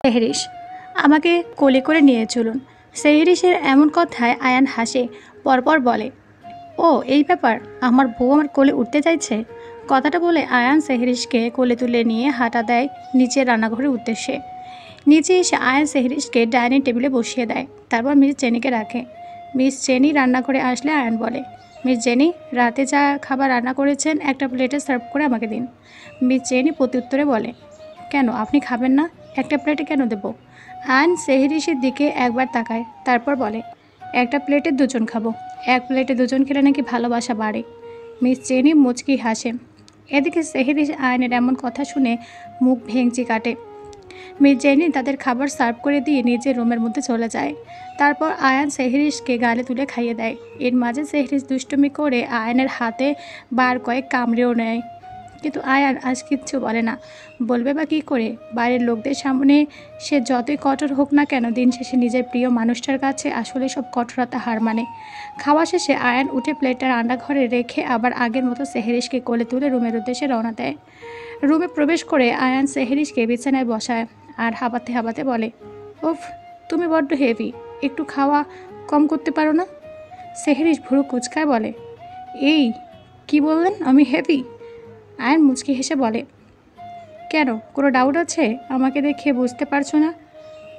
সেহরিশ, আমাকে কোলে করে নিয়ে চলুন। সেহরিশের এমন কথায় আয়ান হাসে, পরপর বলে, ও এই ব্যাপার, আমার বউ আমার কোলে উঠতে চাইছে। কথাটা বলে আয়ান সেহরিশকে কোলে তুলে নিয়ে হাঁটা দেয় নিচে রান্নাঘরের উদ্দেশ্যে। নিচে এসে আয়ান সেহরিশকে ডাইনিং টেবিলে বসিয়ে দেয়, তারপর মিস জেনিকে রাখে। মিস জেনি রান্নাঘরে আসলে আয়ান বলে, মিস জেনি, রাতে যা খাবার রান্না করেছেন একটা প্লেটে সার্ভ করে আমাকে দিন। মিস জেনি প্রত্যুত্তরে বলে, কেন, আপনি খাবেন না? একটা প্লেটে কেন দেব? আয়ান সেহরিশের দিকে একবার তাকায়, তারপর বলে, একটা প্লেটে দুজন খাবো। এক প্লেটে দুজন খেলে নাকি ভালোবাসা বাড়ে। মিস জেনি মুচকি হাসে। এদিকে সেহরিশ আয়নের এমন কথা শুনে মুখ ভেঙচি কাটে। মিস জেনি তাদের খাবার সার্ভ করে দিয়ে নিজের রুমের মধ্যে চলে যায়। তারপর আয়ান সেহরিশকে গালে তুলে খাইয়ে দেয়। এর মাঝে সেহরিশ দুষ্টুমি করে আয়ানের হাতে বার কয়েক কামড়েও নেয়, কিন্তু আয়ান আজ কিচ্ছু বলে না। বলবে বা কী করে? বাইরের লোকদের সামনে সে যতই কঠোর হোক না কেন, দিন শেষে নিজের প্রিয় মানুষটার কাছে আসলে সব কঠোরতা হার মানে। খাওয়া শেষে আয়ান উঠে প্লেটটা রান্নাঘরে রেখে আবার আগের মতো সেহরিশকে কোলে তুলে রুমের উদ্দেশ্যে রওনা দেয়। রুমে প্রবেশ করে আয়ান সেহরিশকে বিছানায় বসায় আর হাঁপাতে হাঁপাতে বলে, উফ, তুমি বড্ড হেভি, একটু খাওয়া কম করতে পারো না? সেহরিশ ভুরু কুচকায় বলে, এই কি বললেন, আমি হেভি? আয়ান মুচকি হেসে বলে, কেন, কোনো ডাউট আছে? আমাকে দেখে বুঝতে পারছো না?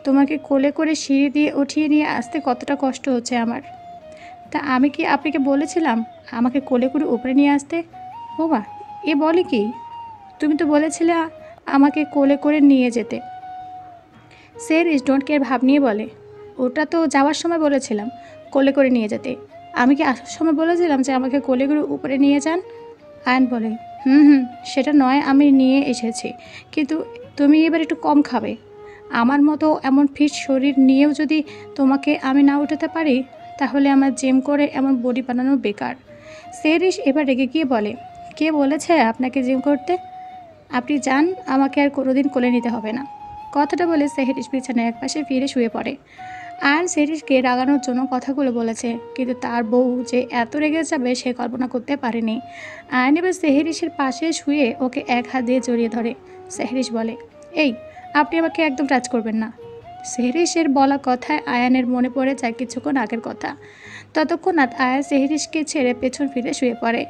তোমাকে কোলে করে সিঁড়ি দিয়ে উঠিয়ে নিয়ে আসতে কতটা কষ্ট হচ্ছে আমার। তা আমি কি আপনাকে বলেছিলাম আমাকে কোলে করে উপরে নিয়ে আসতে? বাবা, এ বলে কি? তুমি তো বলেছিলে আমাকে কোলে করে নিয়ে যেতে। সেহরিশ ডোন্ট কেয়ার ভাব নিয়ে বলে, ওটা তো যাওয়ার সময় বলেছিলাম কোলে করে নিয়ে যেতে। আমি কি আসার সময় বলেছিলাম যে আমাকে কোলে করে উপরে নিয়ে যান? আয়ন বলে, হুম, সেটা নয়, আমি নিয়ে এসেছি, কিন্তু তুমি এবার একটু কম খাবে। আমার মতো এমন ফিট শরীর নিয়েও যদি তোমাকে আমি না উঠাতে পারি, তাহলে আমার জিম করে এমন বডি বানানো বেকার। সেহরিশ এবার রেগে গিয়ে বলে, কে বলেছে আপনাকে জিম করতে? আপনি যান, আমাকে আর কোনোদিন কোলে নিতে হবে না। কথাটা বলে সেহরিশ বিছানায় একপাশে ফিরে শুয়ে পড়ে। আয়ন সেহরিশকে রাগানোর জন্য কথাগুলো বলেছে, কিন্তু তার বউ যে এত রেগে যাবে সে কল্পনা করতে পারেনি। আয়ন এবার সেহরিশের পাশে শুয়ে ওকে এক হাত দিয়ে জড়িয়ে ধরে। সেহরিশ বলে, এই, আপনি আমাকে একদম টাচ করবেন না। সেহরিশের বলা কথায় আয়ানের মনে পড়ে যায় কিছুক্ষণ আগের কথা। ততক্ষণাৎ আয়ান সেহরিশকে ছেড়ে পেছন ফিরে শুয়ে পড়ে।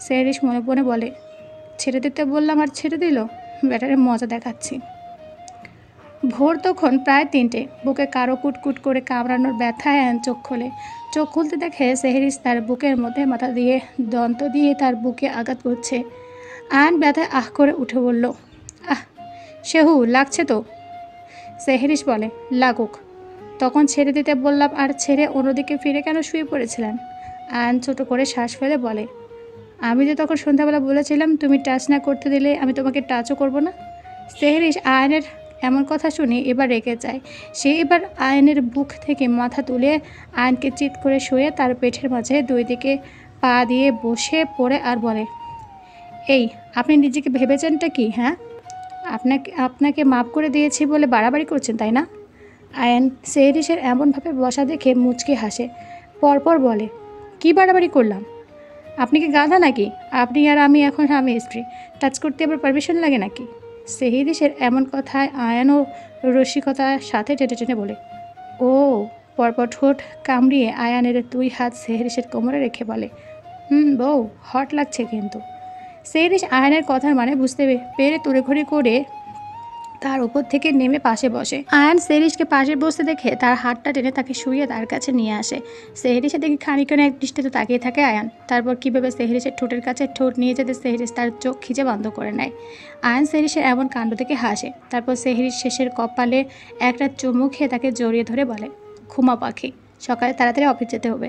সেহরিশ মনে মনে বলে, ছেড়ে দিতে বললাম আর ছেড়ে দিল, ব্যাটারে মজা দেখাচ্ছি। ভোর তখন প্রায় 3টে। বুকে কারো কুটকুট করে কামড়ানোর ব্যথায় আয়ান চোখ খোলে। চোখ খুলতে দেখে সেহরিশ তার বুকের মধ্যে মাথা দিয়ে দন্ত দিয়ে তার বুকে আঘাত করছে। আয়ান ব্যথায় আহ করে উঠে বলল, আহ, শেহু, লাগছে তো? সেহরিশ বলে, লাগুক। তখন ছেড়ে দিতে বললাম আর ছেড়ে অন্যদিকে ফিরে কেন শুয়ে পড়েছিলেন? আয়ান ছোট করে শ্বাস ফেলে বলে, আমি যে তখন সন্ধ্যাবেলা বলেছিলাম তুমি টাচ না করতে দিলে আমি তোমাকে টাচও করব না। সেহরিশ আয়নের এমন কথা শুনে এবার রেগে যায়। সে এবার আয়নের বুক থেকে মাথা তুলে আয়নকে চিৎ করে শুয়ে তার পেটের মাঝে দুই দিকে পা দিয়ে বসে পড়ে আর বলে, এই, আপনি নিজেকে ভেবেছেনটা কি? হ্যাঁ, আপনাকে আপনাকে মাফ করে দিয়েছি বলে বাড়াবাড়ি করছেন, তাই না? আয়ন সেহরিশের এমনভাবে বসা দেখে মুচকি হাসে, পরপর বলে, কি বাড়াবাড়ি করলাম? আপনি কি গাধা নাকি? আপনি আর আমি এখন স্বামী স্ত্রী, টাচ করতে আবার পারমিশন লাগে নাকি? সেহরিশের এমন কথায় আয়ানও রসিকতার সাথে টেনে টেনে বলে, ও। পরপর ঠোঁট কামড়িয়ে আয়ানের 2 হাত সেহরিশের কোমরে রেখে বলে, বউ, হট লাগছে কিন্তু। সেহরিশ আয়ানের কথার মানে বুঝতে পেরে তড়িঘড়ি করে তার উপর থেকে নেমে পাশে বসে। আয়ান সেহরিশকে পাশে বসতে দেখে তার হাতটা টেনে তাকে শুয়ে তার কাছে নিয়ে আসে। সেহরিশের দেখে খানিকক্ষণ এক দৃষ্টিতে তাকিয়ে থাকে আয়ান। তারপর কীভাবে সেহরিশের ঠোঁটের কাছে ঠোঁট নিয়ে যেতে সেহরিশ তার চোখ খিচে বন্ধ করে নেয়। আয়ান সেহরিশের এমন কাণ্ড দেখে হাসে। তারপর সেহরিশ শেষের কপালে একটা চুমু খেয়ে তাকে জড়িয়ে ধরে বলে, ঘুমা পাখি, সকালে তাড়াতাড়ি অফিস যেতে হবে।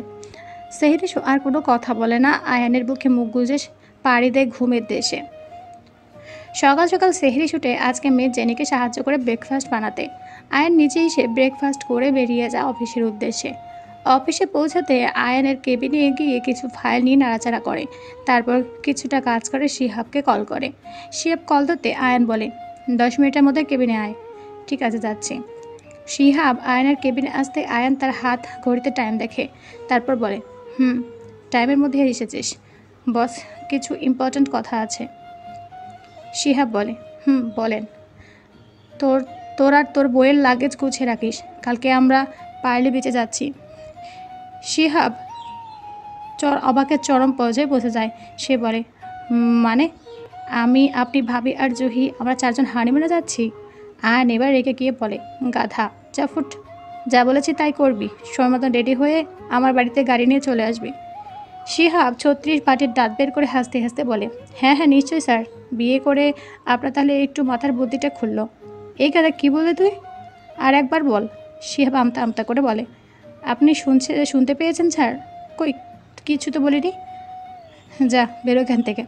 সেহরিশ আর কোনো কথা বলে না, আয়ানের বুকে মুখ গুজে পাড়ি দেয় ঘুমের দেশে। সকাল সকাল সেহরিশ উঠে আজকে মেয়ে জেনিকে সাহায্য করে ব্রেকফাস্ট বানাতে। আয়ান নিজে এসে ব্রেকফাস্ট করে বেরিয়ে যায় অফিসের উদ্দেশ্যে। অফিসে পৌঁছাতে আয়ানের কেবিনে গিয়ে কিছু ফাইল নিয়ে নাড়াচাড়া করে। তারপর কিছুটা কাজ করে শিহাবকে কল করে। শিহাব কল ধরতে আয়ান বলে, 10 মিনিটের মধ্যে কেবিনে আয়। ঠিক আছে, যাচ্ছি। শিহাব আয়ানের কেবিনে আসতে আয়ান তার হাত ঘড়িতে টাইম দেখে, তারপর বলে, টাইমের মধ্যে এসেছিস। বস, কিছু ইম্পর্ট্যান্ট কথা আছে। শিহাব বলে, বলেন। তোর তোর আর তোর বইয়ের লাগেজ গুছিয়ে রাখিস, কালকে আমরা পার্লি বিচে যাচ্ছি। শিহাব অবাকের চরম পর্যায়ে বসে যায়। সে বলে, মানে আপনি ভাবি আর জুহি আমরা 4 জন হানিমুনে যাচ্ছি? আর এবার রেখে গিয়ে বলে, গাধা, যা ফুট, যা বলেছি তাই করবি, সময় মতো রেডি হয়ে আমার বাড়িতে গাড়ি নিয়ে চলে আসবি। শিহাব 36 বাটির দাঁত বের করে হাসতে হাসতে বলে, হ্যাঁ হ্যাঁ নিশ্চয়ই স্যার, বিয়ে করে আপনার তাহলে একটু মাথার বুদ্ধিটা খুললো। এই গাধা, কী বললে তুই? আর একবার বল। শিহাব আমতা আমতা করে বলে, আপনি শুনতে পেয়েছেন স্যার? কই, কিছু তো বলিনি। যা বেরো এখান থেকে।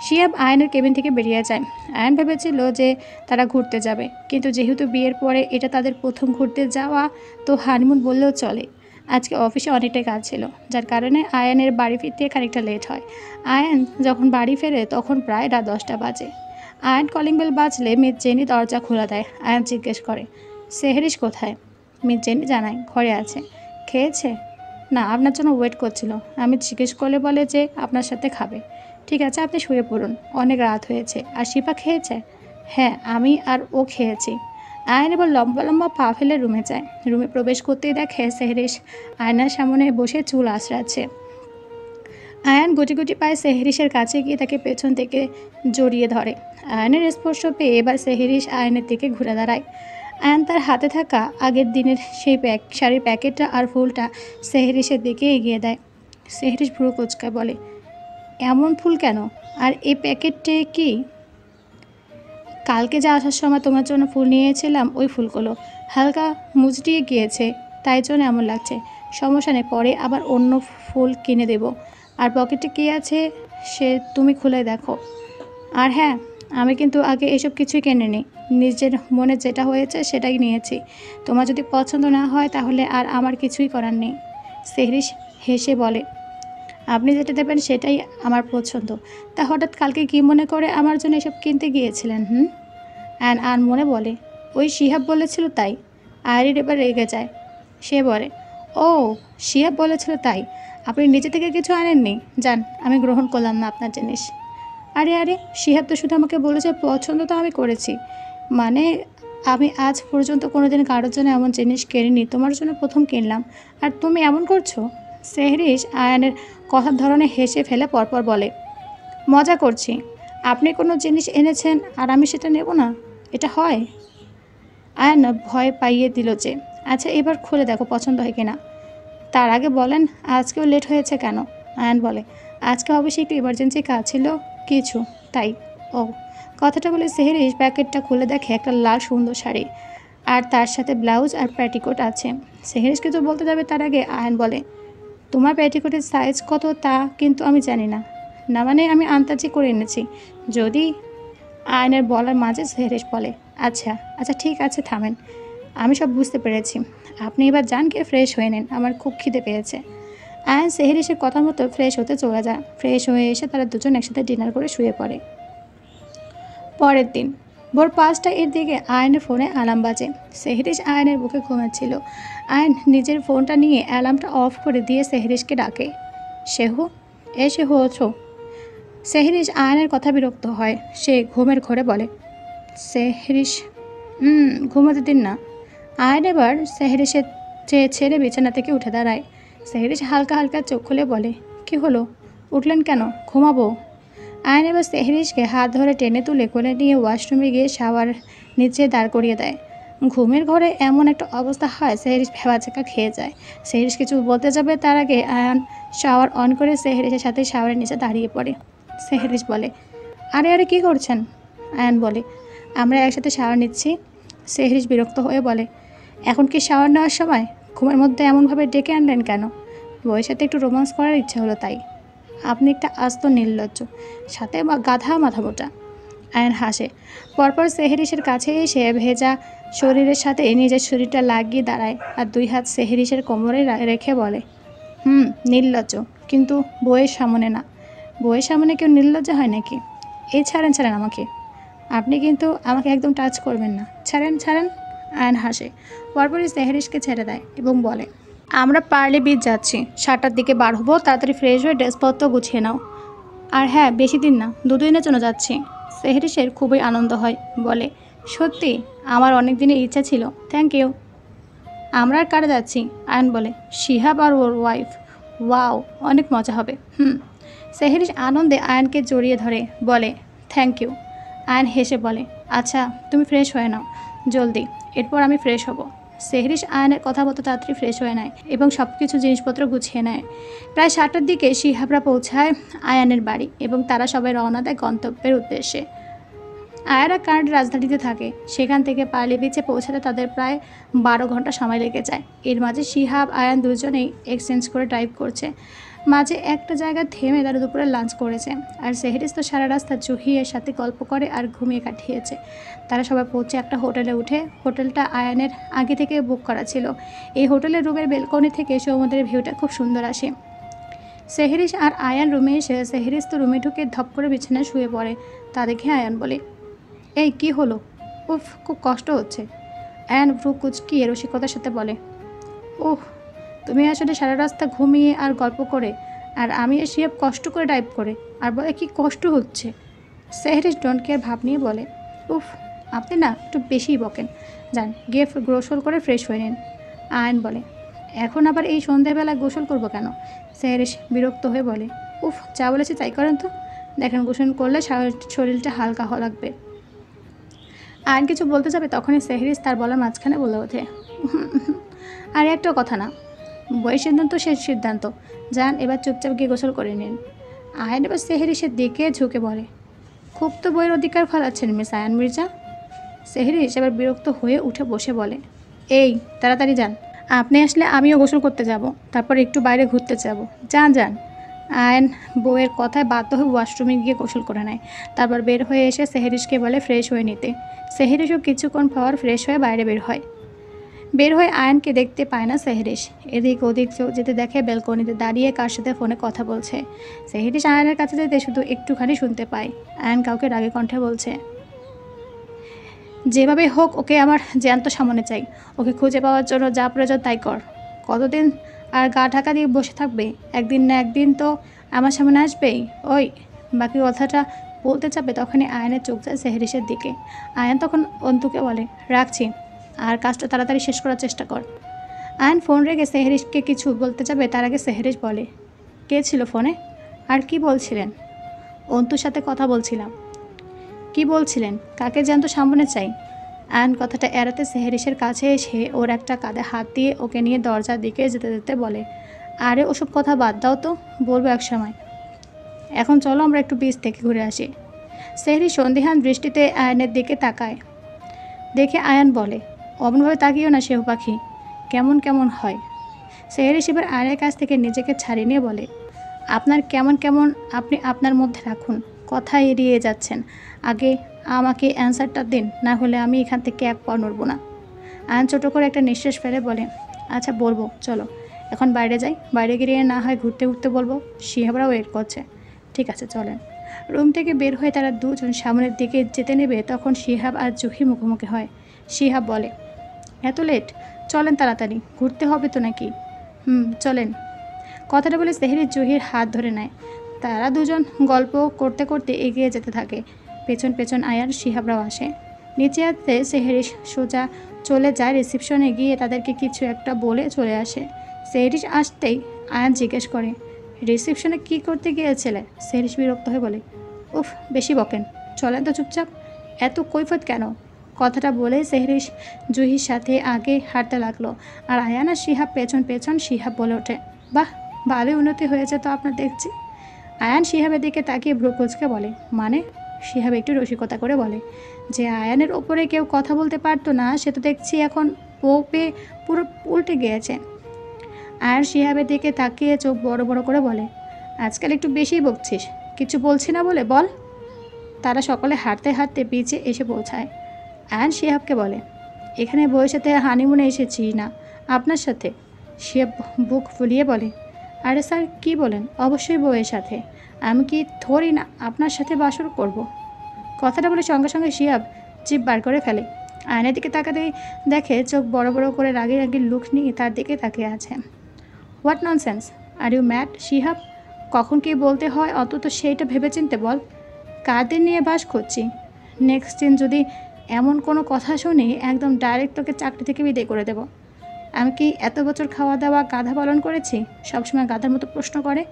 শিহাব আয়নের কেবিন থেকে বেরিয়ে যায়। আয়ন ভেবেছিল যে তারা ঘুরতে যাবে, কিন্তু যেহেতু বিয়ের পরে এটা তাদের প্রথম ঘুরতে যাওয়া, তো হানিমুন বললেও চলে। আজকে অফিসে অনেকটাই কাজ ছিল, যার কারণে আয়নের বাড়ি ফিরতে খানিকটা লেট হয়। আয়ন যখন বাড়ি ফেরে তখন প্রায় রাত 10টা বাজে। আয়ন কলিং বেল বাজলে মিস জেনি দরজা খোলা দেয়। আয়ন জিজ্ঞেস করে, সেহরিশ কোথায়? মিস জেনি জানায়, ঘরে আছে। খেয়েছে? না, আপনার জন্য ওয়েট করছিল। আমি জিজ্ঞেস করলে বলে যে আপনার সাথে খাবে। ঠিক আছে, আপনি শুয়ে পড়ুন, অনেক রাত হয়েছে। আর শিপা খেয়েছে? হ্যাঁ, আমি আর ও খেয়েছি। আয়ন এবার লম্বা লম্বা পা ফেলে রুমে যায়। রুমে প্রবেশ করতেই দেখে সেহরিশ আয়নার সামনে বসে চুল আঁচড়াচ্ছে। আয়ন গুটি গুটি পায়ে সেহরিশের কাছে গিয়ে তাকে পেছন থেকে জড়িয়ে ধরে। আয়নের স্পর্শ পেয়ে এবার সেহরিশ আয়নের দিকে ঘুরে দাঁড়ায়। আয়ন তার হাতে থাকা আগের দিনের সেই শাড়ির প্যাকেটটা আর ফুলটা সেহরিশের দিকে এগিয়ে দেয়। সেহরিশ ভ্রু কুচকায় বলে, এমন ফুল কেন? আর এই প্যাকেটে কি? কালকে যে আসার সময় তোমার জন্য ফুল নিয়েছিলাম, ওই ফুলগুলো হালকা মুচড়িয়ে গিয়েছে, তাই জন্য এমন লাগছে। সমস্যা নেই, পরে আবার অন্য ফুল কিনে দেব। আর পকেটে কী আছে সে তুমি খুলে দেখো। আর হ্যাঁ, আমি কিন্তু আগে এসব কিছুই কেনে নিই, নিজের মনে যেটা হয়েছে সেটাই নিয়েছি। তোমার যদি পছন্দ না হয় তাহলে আর আমার কিছুই করার নেই। সেহরিশ হেসে বলে, আপনি যেটা দেবেন সেটাই আমার পছন্দ। তা হঠাৎ কালকে কী মনে করে আমার জন্য এসব কিনতে গিয়েছিলেন? আর মনে বলে, ওই শিহাব বলেছিল তাই। আয়রির এবার রেগে যায়। সে বলে, ও, শিহাব বলেছিল তাই? আপনি নিজে থেকে কিছু আনেননি? যান, আমি গ্রহণ করলাম না আপনার জিনিস। আরে আরে, শিহাব তো শুধু আমাকে বলেছে পছন্দ তো আমি করেছি। মানে আমি আজ পর্যন্ত কোনোদিন কারোর জন্য এমন জিনিস কিনিনি, তোমার জন্য প্রথম কিনলাম, আর তুমি এমন করছো? সেহরিশ আয়নের কথার ধরনে হেসে ফেলে পরপর বলে, মজা করছি। আপনি কোনো জিনিস এনেছেন আর আমি সেটা নেব না? এটা হয়? আয়ন ভয় পাইয়ে দিল যে, আচ্ছা এবার খুলে দেখো পছন্দ হয় কিনা। তার আগে বলেন আজকেও লেট হয়েছে কেন? আয়ন বলে, আজকে অবশ্যই একটু ইমার্জেন্সি কাজ ছিল কিছু, তাই। ও, কথাটা বলে সেহরিশ প্যাকেটটা খুলে দেখে একটা লাল সুন্দর শাড়ি, আর তার সাথে ব্লাউজ আর প্যাটিকোট আছে। সেহরিশ কিছু বলতে যাবে তার আগে আয়ন বলে, তোমার প্যাটিকোটের সাইজ কত তা কিন্তু আমি জানি না। না মানে আমি আন্দাজি করে এনেছি। যদি আয়নের বলার মাঝে সেহরিশ বলে, আচ্ছা আচ্ছা ঠিক আছে থামেন, আমি সব বুঝতে পেরেছি। আপনি এবার যান গিয়ে ফ্রেশ হয়ে নিন, আমার খুব খিদে পেয়েছে। আয়ন সেহরিশের কথা মতো ফ্রেশ হতে চলে যায়। ফ্রেশ হয়ে এসে তারা দুজন একসাথে ডিনার করে শুয়ে পড়ে। পরের দিন ভোর 5টা এর দিকে আয়নের ফোনে অ্যালার্ম বাজে। সেহরিশ আয়নের বুকে ঘুমাচ্ছিল। আয়ন নিজের ফোনটা নিয়ে অ্যালার্মটা অফ করে দিয়ে সেহরিশকে ডাকে, শেহু, শেহু ওঠো। সেহরিশ আয়নের কথা বিরক্ত হয়। সে ঘুমের ঘোরে বলে, সেহরিশ, ঘুমাতে দিন না। আয়ন এবার সেহরিশের ছেড়ে বিছানা থেকে উঠে দাঁড়ায়। সেহরিশ হালকা হালকা চোখ খুলে বলে, কি হলো, উঠলেন কেন? ঘুমাবো। আয়ন এবার সেহরিশকে হাত ধরে টেনে তুলে কোলে নিয়ে ওয়াশরুমে গিয়ে শাওয়ার নিচে দাঁড় করিয়ে দেয়। ঘুমের ঘরে এমন একটা অবস্থা হয় সেহরিশ ভেবাচাকা খেয়ে যায়। সেহরিশ কিছু বলতে যাবে তার আগে আয়ন শাওয়ার অন করে সেহরিশের সাথে শাওয়ারের নিচে দাঁড়িয়ে পড়ে। সেহরিশ বলে, আরে আরে কী করছেন? আয়ন বলে, আমরা একসাথে শাওয়ার নিচ্ছি। সেহরিশ বিরক্ত হয়ে বলে, এখন কি শাওয়ার নেওয়ার সময়? ঘুমের মধ্যে এমনভাবে ডেকে আনলেন কেন? বউয়ের সাথে একটু রোমান্স করার ইচ্ছে হলো তাই। আপনি একটা আস্ত নির্লজ্জ, সাথে গাধা মাথা মোটা। আয়ন হাসে। পরপর সেহরিশের কাছে এসে ভেজা শরীরের সাথে নিজের শরীরটা লাগিয়ে দাঁড়ায় আর 2 হাত সেহরিশের কোমরে রেখে বলে, নির্লজ্জ, কিন্তু বউয়ের সামনে না। বউয়ের সামনে কেউ নির্লজ্জ হয় নাকি? এই ছাড়েন আমাকে। আপনি কিন্তু আমাকে একদম টাচ করবেন না। ছাড়েন। আয়ন হাসে। পরপরই সেহরিশকে ছেড়ে দেয় এবং বলে, আমরা পার্লে বিচ যাচ্ছি, 7টার দিকে বার হবো, তাড়াতাড়ি ফ্রেশ হয়ে ড্রেসপত্র গুছিয়ে নাও। আর হ্যাঁ, বেশি দিন না, 2 দিনের জন্য যাচ্ছি। সেহরিশের খুবই আনন্দ হয়, বলে, সত্যি আমার অনেক দিনের ইচ্ছা ছিল। Thank you. আমরা আর কারে যাচ্ছি? আয়ান বলে। শিহাব আর ওর ওয়াইফ। ওয়াও, অনেক মজা হবে। সেহরিশ আনন্দে আয়ানকে জড়িয়ে ধরে বলে থ্যাংক ইউ। আয়ান হেসে বলে আচ্ছা তুমি ফ্রেশ হয়ে নাও জলদি, এরপর আমি ফ্রেশ হব। সেহরিশ আয়ানের কথা মতো তাড়াতাড়ি ফ্রেশ হয়ে নেয় এবং সব কিছু জিনিসপত্র গুছিয়ে নেয়। প্রায় 7টার দিকে শিহাবরা পৌঁছায় আয়ানের বাড়ি এবং তারা সবাই রওনা দেয় গন্তব্যের উদ্দেশ্যে। আয়ারা কার্ড রাজধানীতে থাকে, সেখান থেকে পার্লি বিচে পৌঁছাতে তাদের প্রায় 12 ঘন্টা সময় লেগে যায়। এর মাঝে শিহাব আয়ান দুজনেই এক্সচেঞ্জ করে ড্রাইভ করছে। মাঝে একটা জায়গায় থেমে তারা দুপুরে লাঞ্চ করেছে। আর সেহরিস তো সারা রাস্তা জুহিয়ের সাথে গল্প করে আর ঘুমিয়ে কাটিয়েছে। তারা সবাই পৌঁছে একটা হোটেলে উঠে। হোটেলটা আয়ানের আগে থেকে বুক করা ছিল। এই হোটেলের রুমের বেলকনি থেকে সমুদ্রের ভিউটা খুব সুন্দর আসে। সেহরিস আর আয়ান রুমে এসে সেহরিস তো রুমে ঢুকে ধপ করে বিছানায় শুয়ে পড়ে। তা দেখে আয়ান বলে এই কি হলো? উফ, খুব কষ্ট হচ্ছে। অ্যান ভ্রু কুচকিয়ে রসিকতার সাথে বলে ওহ, তুমি আসলে সারা রাস্তা ঘুমিয়ে আর গল্প করে, আর আমি এসে কষ্ট করে টাইপ করে, আর বলে কি কষ্ট হচ্ছে। সেহরিস ডোন্ট কেয়ার ভাব নিয়ে বলে উফ, আপনি না একটু বেশিই বকেন। যান গিয়ে গোসল করে ফ্রেশ হয়ে নিন। আয়ন বলে এখন আবার এই সন্ধ্যাবেলা গোসল করব কেন? সেহরিস বিরক্ত হয়ে বলে উফ, যা বলেছি তাই করেন তো। দেখেন গোসল করলে শরীরটা হালকা লাগবে। আয়ন কিছু বলতে যাবে তখনই সেহরিস তার বলার মাঝখানে বলে ওঠে আর একটা কথা না, বইয়ের সিদ্ধান্ত শেষ সিদ্ধান্ত। যান এবার চুপচাপ গিয়ে গোসল করে নিন। আয়ন এবার সেহরিসের দিকে ঝুঁকে বলে খুব তো বইয়ের অধিকার ফলাচ্ছেন মিস আয়ান মির্জা। সেহরিস এবার বিরক্ত হয়ে উঠে বসে বলে এই তাড়াতাড়ি যান, আপনি আসলে আমিও গোসল করতে যাব, তারপর একটু বাইরে ঘুরতে যাব। যান যান। আয়ন বউয়ের কথায় বাধ্য হয়ে ওয়াশরুমে গিয়ে গোসল করে নেয়। তারপর বের হয়ে এসে সেহরিসকে বলে ফ্রেশ হয়ে নিতে। সেহরিসও কিছুক্ষণ পর ফ্রেশ হয়ে বাইরে বের হয়ে আয়নকে দেখতে পায় না সেহরিস। এদিক ওদিক যেতে দেখে ব্যালকনিতে দাঁড়িয়ে কার সাথে ফোনে কথা বলছে। সেহরিস আয়নের কাছে যেতে শুধু একটুখানি শুনতে পায় আয়ন কাউকে রাগে কণ্ঠে বলছে যেভাবে হোক ওকে আমার জ্যান্ত সামনে চাই। ওকে খুঁজে পাওয়ার জন্য যা প্রয়োজন তাই কর। কতদিন আর গা ঢাকা দিয়ে বসে থাকবে? একদিন না একদিন তো আমার সামনে আসবেই। ওই বাকি কথাটা বলতে চাপে তখনই আয়নের চোখ যায় সেহরিসের দিকে। আয়ন তখন অন্তুকে বলে রাখছি, আর কাজটা তাড়াতাড়ি শেষ করার চেষ্টা কর। আয়ন ফোন রেখে সেহরিসকে কিছু বলতে যাবে তার আগে সেহরিস বলে কে ছিল ফোনে? আর কি বলছিলেন? অন্তুর সাথে কথা বলছিলাম। কি বলছিলেন? কাকে জ্যান্ত সামনে চাই? আয়ন কথাটা এড়াতে সেহরিসের কাছে এসে ওর একটা কাঁধে হাত দিয়ে ওকে নিয়ে দরজার দিকে যেতে যেতে বলে আরে ওসব কথা বাদ দাও তো, বলবো এক সময়। এখন চলো আমরা একটু বিচ থেকে ঘুরে আসি। সেহরি সন্দিহান দৃষ্টিতে আয়নের দিকে তাকায়। দেখে আয়ান বলে অমনভাবে তাকিও না শেহু পাখি, কেমন কেমন হয়। সেহরিস এবার আয়নের কাছ থেকে নিজেকে ছাড়িয়ে নিয়ে বলে আপনার কেমন কেমন আপনি আপনার মধ্যে রাখুন, কথা এড়িয়ে যাচ্ছেন। আগে আমাকে অ্যান্সারটা দিন, না হলে আমি এখান থেকে এক পা নড়ব না। আয়ন ছোটো করে একটা নিঃশ্বাস ফেলে বলে আচ্ছা বলবো, চলো এখন বাইরে যাই, বাইরে গিয়ে না হয় ঘুরতে ঘুরতে বলবো। শিহাবরাও ওয়েট করছে। ঠিক আছে চলেন। রুম থেকে বের হয়ে তারা দুজন সামনের দিকে যেতে নেবে তখন শিহাব আর জুহি মুখোমুখি হয়। শিহাব বলে এত লেট, চলেন তাড়াতাড়ি, ঘুরতে হবে তো নাকি? চলেন। কথাটা বলে সেহরিস জুহির হাত ধরে নেয়। তারা দুজন গল্প করতে করতে এগিয়ে যেতে থাকে। পেছন পেছন আয়ার শিহাবরাও আসে। নিচে আসতে সেহরিস সোজা চলে যায় রিসেপশনে গিয়ে তাদেরকে কিছু একটা বলে চলে আসে। সেহরিস আসতেই আয়ান জিজ্ঞেস করে রিসেপশনে কি করতে গিয়েছিলে? সেহরিস বিরক্ত হয়ে বলে উফ, বেশি বকেন, চলেন তো চুপচাপ, এত কৈফত কেন? কথাটা বলে সেহরিস জুহির সাথে আগে হাঁটতে লাগলো আর আয়ান আর শিহাব পেছন পেছন। শিহাব বলে ওঠে বাহ, ভালোই উন্নতি হয়েছে তো আপনার দেখছি। আয়ান শিহাবের দিকে তাকিয়ে ভ্রু কুঁচকে বলে মানে? শিহাব একটু রসিকতা করে বলে যে আয়ানের ওপরে কেউ কথা বলতে পারতো না সে তো দেখছি এখন বউ পেয়ে পুরো উল্টে গিয়েছে। আয়ান শিহাবের দিকে তাকিয়ে চোখ বড় বড় করে বলে আজকাল একটু বেশিই বকছিস, কিছু বলছি না বলে বল। তারা সকলে হাঁটতে হাঁটতে বিচে এসে পৌঁছায়। আয়ান শিহাবকে বলে এখানে বউয়ের সাথে হানিমুনে এসেছি না আপনার সাথে। শিহাব বুক ফুলিয়ে বলে আরে স্যার কি বলেন, অবশ্যই বউয়ের সাথে, আমি কি থরি না আপনার সাথে বাসর করব। কথাটা বলে সঙ্গে সঙ্গে শিহাব জিভ বার করে ফেলে। আয়নের দিকে তাকাতেই দেখে চোখ বড় বড় করে রাগি রাগি লুক নিয়ে তার দিকে তাকিয়ে আছে। What nonsense, are you mad Shihab? কখন কি বলতে হয় অন্তত সেইটা ভেবেচিন্তে বল। কাদের নিয়ে বাস করছি? নেক্সট দিন যদি এমন কোনো কথা শুনে একদম ডাইরেক্ট তোকে চাকরি থেকে বিদায় করে দেব। আমি কি এত বছর খাওয়া দাওয়া গাধা পালন করেছি? সবসময় গাধার মতো প্রশ্ন করে।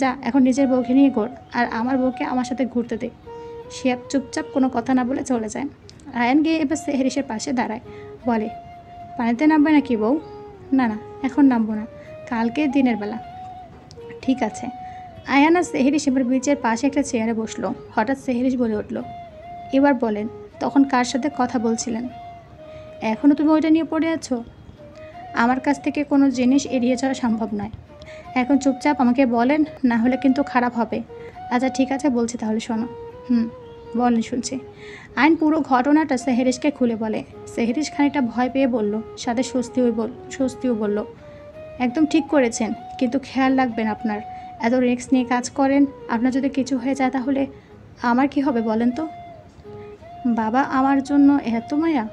যা এখন নিজের বউকে নিয়ে ঘোর, আর আমার বউকে আমার সাথে ঘুরতে দে। শিহাব চুপচাপ কোনো কথা না বলে চলে যায়। আয়ান গিয়ে এবার সেহরিশের পাশে দাঁড়ায়, বলে, পানিতে নামবে নাকি বউ? না না, এখন নামবো না, কালকে দিনের বেলা। ঠিক আছে। আয়ান আর সেহরিশ এবার বিচের পাশে একটা চেয়ারে বসলো। হঠাৎ সেহরিশ বলে উঠল, এবার বলেন, তখন কার সাথে কথা বলছিলেন? এখনও তুমি ওইটা নিয়ে পড়ে আছো? আমার কাছ থেকে কোনো জিনিস এড়িয়ে যাওয়া সম্ভব নয়। এখন চুপচাপ আমাকে বলেন, না হলে কিন্তু খারাপ হবে। আচ্ছা ঠিক আছে, বলছি তাহলে শোনো। বলেন, শুনছি। আইন পুরো ঘটনাটা সেহরিশকে খুলে বলে। সেহরিশ খানিকটা ভয় পেয়ে বলল, সাথে স্বস্তিও বলল, একদম ঠিক করেছেন, কিন্তু খেয়াল রাখবেন আপনার। এত রিস্ক নিয়ে কাজ করেন, আপনার যদি কিছু হয়ে যায় তাহলে আমার কি হবে বলেন তো? বাবা আমার জন্য এত মায়া?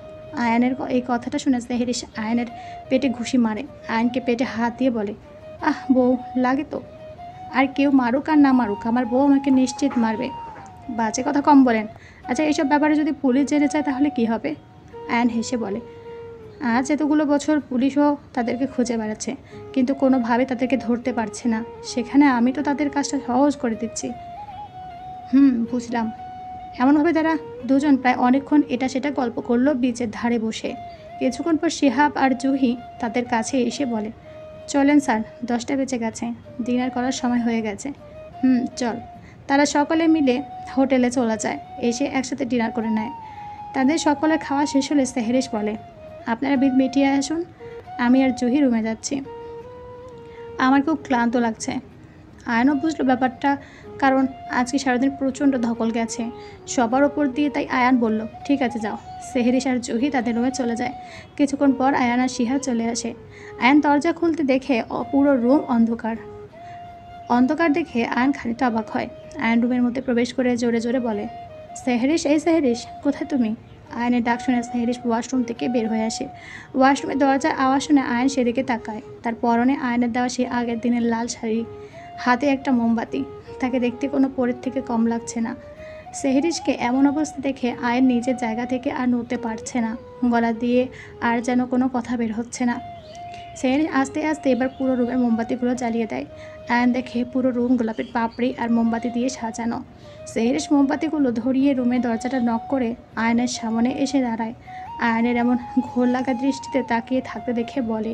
আয়ানের এই কথাটা শুনে সেহরিশ আয়নের পেটে ঘুষি মারে। আয়নকে পেটে হাত দিয়ে বলে, আহ বউ, লাগে তো। আর কেউ মারুক আর না মারুক, আমার বউ আমাকে নিশ্চিত মারবে। বাজে কথা কম বলেন। আচ্ছা, এইসব ব্যাপারে যদি পুলিশ জেনে যায় তাহলে কি হবে? আয়ন হেসে বলে, আজ এতগুলো বছর পুলিশও তাদেরকে খুঁজে বেড়াচ্ছে, কিন্তু কোনোভাবে তাদেরকে ধরতে পারছে না। সেখানে আমি তো তাদের কাজটা সহজ করে দিচ্ছি। বুঝলাম। এমনভাবে তারা দুজন প্রায় অনেকক্ষণ এটা সেটা গল্প করলো বিচের ধারে বসে। কিছুক্ষণ পর শিহাব আর জুহি তাদের কাছে এসে বলে, চলেন স্যার, 10টা বেজে গেছে, ডিনার করার সময় হয়ে গেছে। চল। তারা সকলে মিলে হোটেলে চলে যায়, এসে একসাথে ডিনার করে নেয়। তাদের সকলে খাওয়া শেষ হলে সেহরিশ বলে, আপনারা বিল মিটিয়ে আসুন, আমি আর জুহি রুমে যাচ্ছি। আমার খুব ক্লান্ত লাগছে। আয়নও বুঝলো ব্যাপারটা, কারণ আজকে সারাদিন প্রচণ্ড ধকল গেছে সবার ওপর দিয়ে। তাই আয়ান বলল, ঠিক আছে যাও। সেহরিশ আর জুহি তাদের রুমে চলে যায়। কিছুক্ষণ পর আয়ান আর শিহাব চলে আসে। আয়ান দরজা খুলতে দেখে পুরো রুম অন্ধকার। অন্ধকার দেখে আয়ান খানিকটা অবাক হয়। আয়ান রুমের মধ্যে প্রবেশ করে জোরে জোরে বলে, সেহরিশ, এই সেহরিশ, কোথায় তুমি? আয়নের ডাক শুনে সেহরিশ ওয়াশরুম থেকে বের হয়ে আসে। ওয়াশরুমের দরজার আওয়াজ শুনে আয়ন সেদিকে তাকায়। তার পরনে আয়নের দেওয়া সেই আগের দিনের লাল শাড়ি, হাতে একটা মোমবাতি। তাকে দেখতে কোনো পরের থেকে কম লাগছে না। সেহরিশকে এমন অবস্থা দেখে আয়ন নিজের জায়গা থেকে আর নড়তে পারছে না। গলা দিয়ে আর যেন কোনো কথা বের হচ্ছে না। সেহরিশ আস্তে আস্তে এবার পুরো রুমের মোমবাতিগুলো জ্বালিয়ে দেয়। আয়ন দেখে পুরো রুম গোলাপের পাপড়ি আর মোমবাতি দিয়ে সাজানো। সেহরিশ মোমবাতিগুলো ধরিয়ে রুমের দরজাটা নক করে আয়নের সামনে এসে দাঁড়ায়। আয়নের এমন ঘোর লাগা দৃষ্টিতে তাকিয়ে থাকতে দেখে বলে,